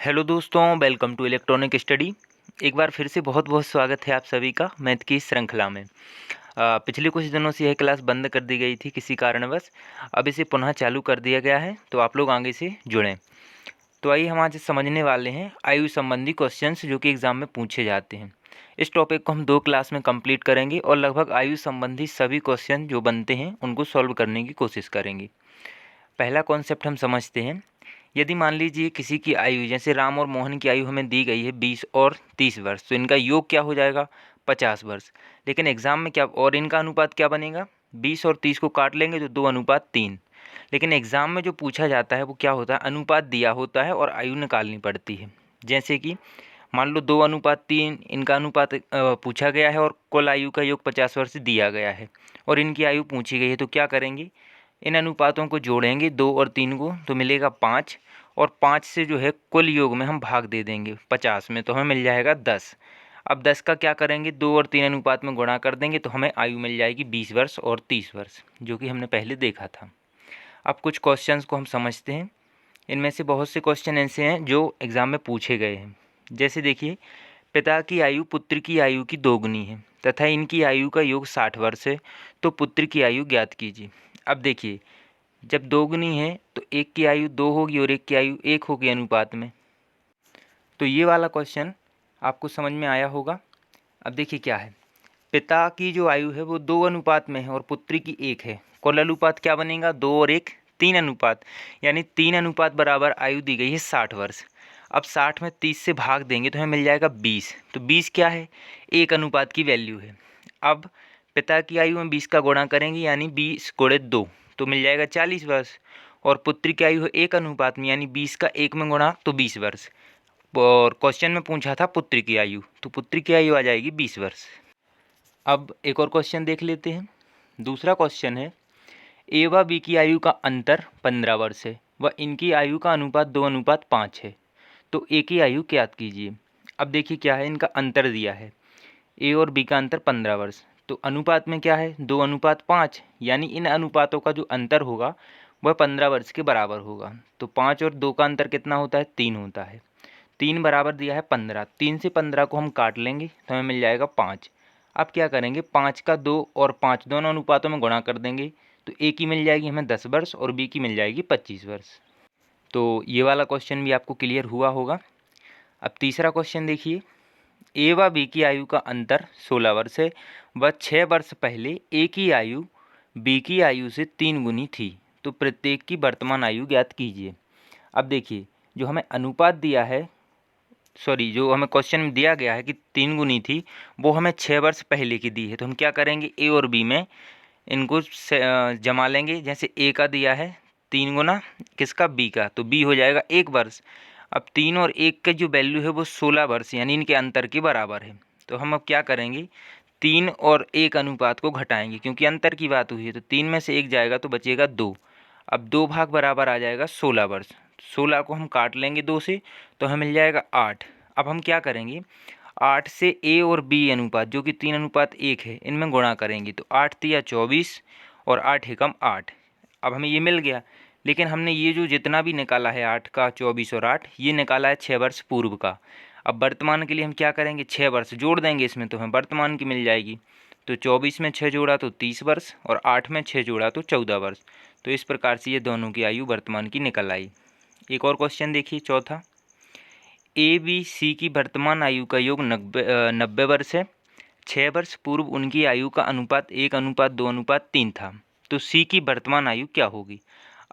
Hello दोस्तों, welcome to electronic study. एक बार फिर से बहुत बहुत स्वागत है आप सभी का मैथ की इस श्रृंखला में। पिछले कुछ दिनों से यह क्लास बंद कर दी गई थी किसी कारणवश। अब इसे पुनः चालू कर दिया गया है, तो आप लोग आगे से जुड़ें। तो आइए हम आज समझने वाले हैं आयु संबंधी क्वेश्चंस जो कि एग्ज़ाम में पूछे जाते हैं। इस टॉपिक को हम 2 क्लास में कंप्लीट करेंगे और लगभग आयु संबंधी सभी क्वेश्चन जो बनते हैं उनको सॉल्व करने की कोशिश करेंगे। पहला कॉन्सेप्ट हम समझते हैं। यदि मान लीजिए किसी की आयु, जैसे राम और मोहन की आयु हमें दी गई है 20 और 30 वर्ष, तो इनका योग क्या हो जाएगा 50 वर्ष। लेकिन एग्जाम में क्या और इनका अनुपात क्या बनेगा, 20 और 30 को काट लेंगे तो 2:3। लेकिन एग्जाम में जो पूछा जाता है वो क्या होता है, अनुपात दिया होता है और आयु निकालनी पड़ती है। जैसे कि मान लो 2:3 इनका अनुपात पूछा गया है और कुल आयु का योग 50 वर्ष दिया गया है और इनकी आयु पूछी गई है, तो क्या करेंगे, इन अनुपातों को जोड़ेंगे 2 और 3 को, तो मिलेगा 5। और 5 से जो है कुल योग में हम भाग दे देंगे 50 में, तो हमें मिल जाएगा 10। अब 10 का क्या करेंगे, 2 और 3 अनुपात में गुणा कर देंगे तो हमें आयु मिल जाएगी 20 वर्ष और 30 वर्ष, जो कि हमने पहले देखा था। अब कुछ क्वेश्चंस को हम समझते हैं। इनमें से बहुत से क्वेश्चन ऐसे हैं जो एग्ज़ाम में पूछे गए हैं। जैसे देखिए, पिता की आयु पुत्र की आयु की दोगुनी है तथा इनकी आयु का योग 60 वर्ष है, तो पुत्र की आयु ज्ञात कीजिए। अब देखिए, जब दोगुनी है तो एक की आयु 2 होगी और एक की आयु 1 होगी अनुपात में। तो ये वाला क्वेश्चन आपको समझ में आया होगा। अब देखिए क्या है, पिता की जो आयु है वो 2 अनुपात में है और पुत्री की 1 है। कुल अनुपात क्या बनेगा, 2 और 1 3 अनुपात, यानी 3 अनुपात बराबर आयु दी गई है 60 वर्ष। अब 60 में 30 से भाग देंगे तो हमें मिल जाएगा 20। तो 20 क्या है, 1 अनुपात की वैल्यू है। अब पिता की आयु में 20 का गुणा करेंगे यानी 20 गुणे 2, तो मिल जाएगा 40 वर्ष। और पुत्री की आयु है 1 अनुपात में, यानी 20 का 1 में गुणा तो 20 वर्ष। और क्वेश्चन में पूछा था पुत्री की आयु, तो पुत्री की आयु आ जाएगी 20 वर्ष। अब एक और क्वेश्चन देख लेते हैं। दूसरा क्वेश्चन है, ए व बी की आयु का अंतर 15 वर्ष है व इनकी आयु का अनुपात 2:5 है, तो ए की आयु ज्ञात कीजिए। अब देखिए क्या है, इनका अंतर दिया है, ए और बी का अंतर 15 वर्ष, तो अनुपात में क्या है 2:5, यानी इन अनुपातों का जो अंतर होगा वह 15 वर्ष के बराबर होगा। तो 5 और 2 का अंतर कितना होता है, 3 होता है। 3 बराबर दिया है 15, 3 से 15 को हम काट लेंगे तो हमें मिल जाएगा 5। अब क्या करेंगे, 5 का 2 और 5 दोनों अनुपातों में गुणा कर देंगे, तो ए की मिल जाएगी हमें 10 वर्ष और बी की मिल जाएगी 25 वर्ष। तो ये वाला क्वेश्चन भी आपको क्लियर हुआ होगा। अब तीसरा क्वेश्चन देखिए, ए व बी की आयु का अंतर 16 वर्ष है व 6 वर्ष पहले ए की आयु बी की आयु से 3 गुनी थी, तो प्रत्येक की वर्तमान आयु ज्ञात कीजिए। अब देखिए, जो हमें अनुपात दिया है, जो हमें क्वेश्चन में दिया गया है कि 3 गुनी थी, वो हमें 6 वर्ष पहले की दी है। तो हम क्या करेंगे, ए और बी में इनको जमा लेंगे। जैसे ए का दिया है 3 गुना किसका, बी का, तो बी हो जाएगा 1 वर्ष। अब 3 और 1 का जो वैल्यू है वो 16 वर्ष, यानी इनके अंतर के बराबर है। तो हम अब क्या करेंगे, 3 और 1 अनुपात को घटाएंगे क्योंकि अंतर की बात हुई है, तो 3 में से 1 जाएगा तो बचेगा 2। अब 2 भाग बराबर आ जाएगा 16 वर्ष। 16 को हम काट लेंगे 2 से, तो हमें मिल जाएगा 8। अब हम क्या करेंगे, 8 से ए और बी अनुपात जो कि 3:1 है, इनमें गुणा करेंगे, तो 8 तिया 24 और 8 एकम 8। अब हमें ये मिल गया। लेकिन हमने ये जो जितना भी निकाला है 8 का 24 और 8, ये निकाला है 6 वर्ष पूर्व का। अब वर्तमान के लिए हम क्या करेंगे, 6 वर्ष जोड़ देंगे इसमें, तो हमें वर्तमान की मिल जाएगी। तो 24 में 6 जोड़ा तो 30 वर्ष और 8 में 6 जोड़ा तो 14 वर्ष। तो इस प्रकार से ये दोनों की आयु वर्तमान की निकल आई। एक और क्वेश्चन देखिए, चौथा, ए बी सी की वर्तमान आयु का योग 90 वर्ष है। 6 वर्ष पूर्व उनकी आयु का अनुपात 1:2:3 था, तो सी की वर्तमान आयु क्या होगी।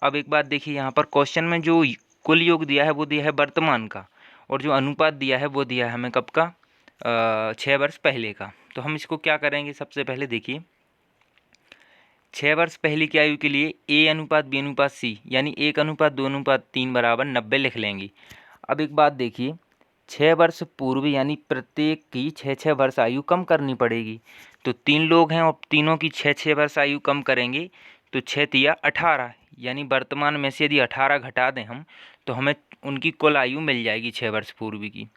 अब एक बात देखिए, यहाँ पर क्वेश्चन में जो कुल योग दिया है वो दिया है वर्तमान का, और जो अनुपात दिया है वो दिया है हमें कब का, 6 वर्ष पहले का। तो हम इसको क्या करेंगे, सबसे पहले देखिए, 6 वर्ष पहले की आयु के लिए ए अनुपात बी अनुपात सी, यानी 1:2:3 बराबर 90 लिख लेंगे। अब एक बात देखिए, 6 वर्ष पूर्व यानी प्रत्येक की 6-6 वर्ष आयु कम करनी पड़ेगी। तो 3 लोग हैं और तीनों की 6-6 वर्ष आयु कम करेंगे, तो 6 तिया 18, यानी वर्तमान में से यदि 18 घटा दें हम, तो हमें उनकी कुल आयु मिल जाएगी 6 वर्ष पूर्व की।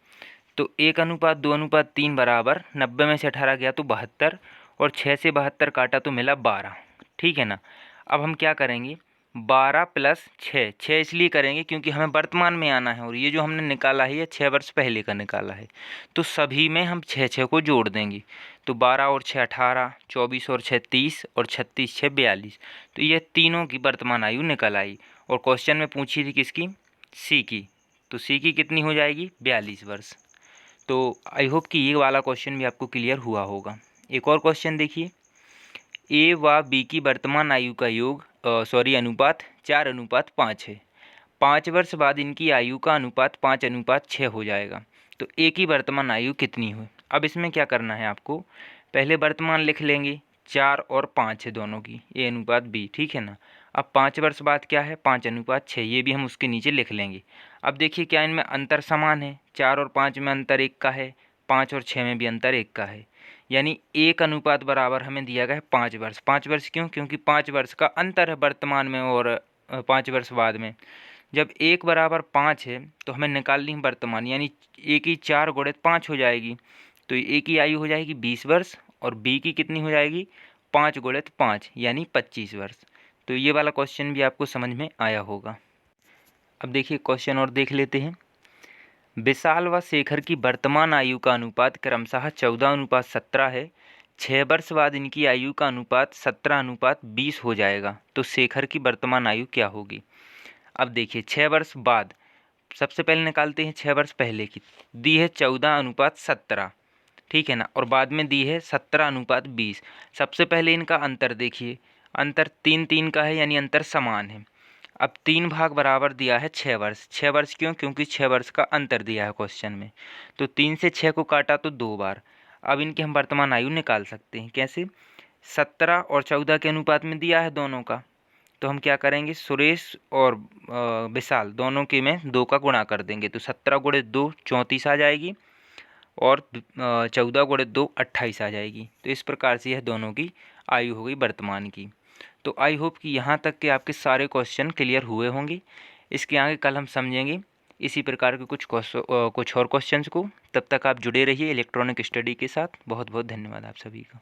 तो 1:2:3 बराबर 90 में से 18 गया तो 72, और 6 से 72 काटा तो मिला 12। ठीक है ना। अब हम क्या करेंगे, 12 प्लस 6, 6 इसलिए करेंगे क्योंकि हमें वर्तमान में आना है और ये जो हमने निकाला है ये 6 वर्ष पहले का निकाला है। तो सभी में हम 6 को जोड़ देंगे। तो 12 और 6 18, 24 और 6 30 और 36 6 42। तो ये तीनों की वर्तमान आयु निकल आई। और क्वेश्चन में पूछी थी किसकी? सी की। तो सी की कितनी हो जाएगी? 42 वर्ष। तो आई होप कि ये वाला क्वेश्चन भी आपको क्लियर हुआ होगा। एक और क्वेश्चन देखिए, ए व बी की वर्तमान आयु का योग अनुपात 4:5 है। 5 वर्ष बाद इनकी आयु का अनुपात 5:6 हो जाएगा। तो ए की वर्तमान आयु कितनी हो? अब इसमें क्या करना है आपको, पहले वर्तमान लिख लेंगे, 4 और 5 है दोनों की, ए अनुपात बी, ठीक है ना। अब 5 वर्ष बाद क्या है? 5:6, ये भी हम उसके नीचे लिख लेंगे। अब देखिए क्या इनमें अंतर समान है? 4 और 5 में अंतर 1 का है, 5 और 6 में भी अंतर 1 का है, यानी 1 अनुपात बराबर हमें दिया गया है 5 वर्ष। 5 वर्ष क्यों? क्योंकि 5 वर्ष का अंतर है वर्तमान में और 5 वर्ष बाद में। जब 1 बराबर 5 है तो हमें निकालनी है वर्तमान, यानी ए की 4 गुणित 5 हो जाएगी। तो ए की आयु हो जाएगी 20 वर्ष और बी की कितनी हो जाएगी? 5 गुणित 5 यानी 25 वर्ष। तो ये वाला क्वेश्चन भी आपको समझ में आया होगा। अब देखिए क्वेश्चन और देख लेते हैं। विशाल व शेखर की वर्तमान आयु का अनुपात क्रमशः 14:17 है। 6 वर्ष बाद इनकी आयु का अनुपात 17:20 हो जाएगा। तो शेखर की वर्तमान आयु क्या होगी? अब देखिए 6 वर्ष बाद, सबसे पहले निकालते हैं 6 वर्ष पहले की, दी है 14:17, ठीक है ना, और बाद में दी है 17:20। सबसे पहले इनका अंतर देखिए, अंतर 3 का है, यानी अंतर समान है। अब 3 भाग बराबर दिया है 6 वर्ष। 6 वर्ष क्यों? क्योंकि 6 वर्ष का अंतर दिया है क्वेश्चन में। तो 3 से 6 को काटा तो 2 बार। अब इनकी हम वर्तमान आयु निकाल सकते हैं। कैसे? 17 और 14 के अनुपात में दिया है दोनों का। तो हम क्या करेंगे, सुरेश और विशाल दोनों के में 2 का गुणा कर देंगे। तो 17 गुणित 2 34 आ जाएगी और 14 गुणित 2 28 आ जाएगी। तो इस प्रकार से यह दोनों की आयु हो गई वर्तमान की। तो आई होप कि यहाँ तक के आपके सारे क्वेश्चन क्लियर हुए होंगे। इसके आगे कल हम समझेंगे इसी प्रकार के कुछ और क्वेश्चंस को। तब तक आप जुड़े रहिए इलेक्ट्रॉनिक स्टडी के साथ। बहुत बहुत धन्यवाद आप सभी का।